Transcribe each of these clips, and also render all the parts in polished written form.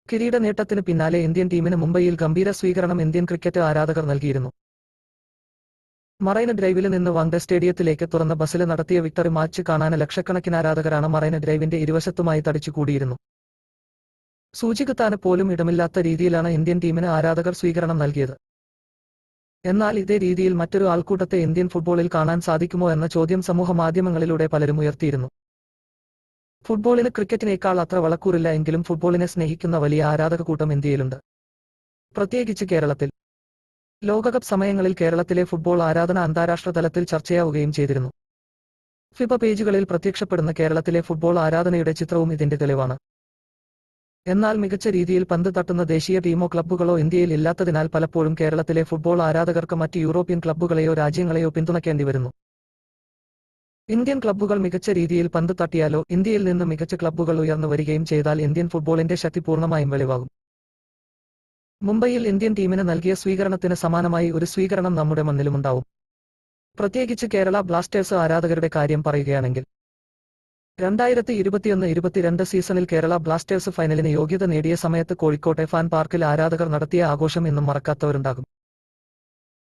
കിരീട നേട്ടത്തിന് പിന്നാലെ ഇന്ത്യൻ ടീമിന് മുംബൈയിൽ ഗംഭീര സ്വീകരണം ഇന്ത്യൻ ക്രിക്കറ്റ് ആരാധകർ നൽകിയിരുന്നു. മറൈൻ ഡ്രൈവിൽ നിന്ന് വാങ്ഡെ സ്റ്റേഡിയത്തിലേക്ക് തുറന്ന ബസ്സിൽ നടത്തിയ വിക്ടറി മാച്ച് കാണാൻ ലക്ഷക്കണക്കിന് ആരാധകരാണ് മറൈൻ ഡ്രൈവിന്റെ ഇരുവശത്തുമായി തടിച്ചുകൂടിയിരുന്നു. സൂചികുത്താൻ പോലും ഇടമില്ലാത്ത രീതിയിലാണ് ഇന്ത്യൻ ടീമിന് ആരാധകർ സ്വീകരണം നൽകിയത്. എന്നാൽ ഇതേ രീതിയിൽ മറ്റൊരു ആൾക്കൂട്ടത്തെ ഇന്ത്യൻ ഫുട്ബോളിൽ കാണാൻ സാധിക്കുമോ എന്ന ചോദ്യം സമൂഹമാധ്യമങ്ങളിലൂടെ പലരും ഉയർത്തിയിരുന്നു. ഫുട്ബോളിന് ക്രിക്കറ്റിനേക്കാൾ അത്ര വളക്കൂറില്ല എങ്കിലും ഫുട്ബോളിനെ സ്നേഹിക്കുന്ന വലിയ ആരാധക കൂട്ടം ഇന്ത്യയിലുണ്ട്, പ്രത്യേകിച്ച് കേരളത്തിൽ. ലോകകപ്പ് സമയങ്ങളിൽ കേരളത്തിലെ ഫുട്ബോൾ ആരാധന അന്താരാഷ്ട്ര തലത്തിൽ ചർച്ചയാവുകയും ചെയ്തിരുന്നു. ഫിഫ പേജുകളിൽ പ്രത്യക്ഷപ്പെടുന്ന കേരളത്തിലെ ഫുട്ബോൾ ആരാധനയുടെ ചിത്രവും ഇതിന്റെ തെളിവാണ്. എന്നാൽ മികച്ച രീതിയിൽ പന്ത് തട്ടുന്ന ദേശീയ ടീമോ ക്ലബ്ബുകളോ ഇന്ത്യയിൽ ഇല്ലാത്തതിനാൽ പലപ്പോഴും കേരളത്തിലെ ഫുട്ബോൾ ആരാധകർക്ക് മറ്റ് യൂറോപ്യൻ ക്ലബ്ബുകളെയോ രാജ്യങ്ങളെയോ പിന്തുണയ്ക്കേണ്ടി വരുന്നു. ഇന്ത്യൻ ക്ലബ്ബുകൾ മികച്ച രീതിയിൽ പന്ത് തട്ടിയാലോ ഇന്ത്യയിൽ നിന്ന് മികച്ച ക്ലബ്ബുകൾ ഉയർന്നു വരികയും ചെയ്താൽ ഇന്ത്യൻ ഫുട്ബോളിന്റെ ശക്തി പൂർണ്ണമായും വെളിവാകും. മുംബൈയിൽ ഇന്ത്യൻ ടീമിന് നൽകിയ സ്വീകരണത്തിന് സമാനമായി ഒരു സ്വീകരണം നമ്മുടെ മണ്ണിലുമുണ്ടാവും. പ്രത്യേകിച്ച് കേരള ബ്ലാസ്റ്റേഴ്സ് ആരാധകരുടെ കാര്യം പറയുകയാണെങ്കിൽ 2021-22 സീസണിൽ കേരള ബ്ലാസ്റ്റേഴ്സ് ഫൈനലിന് യോഗ്യത നേടിയ സമയത്ത് കോഴിക്കോട്ടെ ഫാൻ പാർക്കിൽ ആരാധകർ നടത്തിയ ആഘോഷം ഇന്നും മറക്കാത്തവരുണ്ടാകും.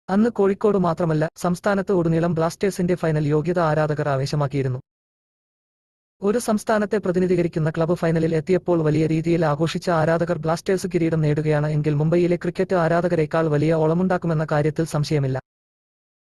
അന്ന് കോഴിക്കോട് മാത്രമല്ല സംസ്ഥാനത്ത് ഉടനീളം ബ്ലാസ്റ്റേഴ്സിന്റെ ഫൈനൽ യോഗ്യത ആരാധകർ ആവേശമാക്കിയിരുന്നു. ഒരു സംസ്ഥാനത്തെ പ്രതിനിധീകരിക്കുന്ന ക്ലബ്ബ് ഫൈനലിൽ എത്തിയപ്പോൾ വലിയ രീതിയിൽ ആഘോഷിച്ച ആരാധകർ ബ്ലാസ്റ്റേഴ്സ് കിരീടം നേടുകയാണ് എങ്കിൽ മുംബൈയിലെ ക്രിക്കറ്റ് ആരാധകരെക്കാൾ വലിയ ഓളമുണ്ടാക്കുമെന്ന കാര്യത്തിൽ സംശയമില്ല.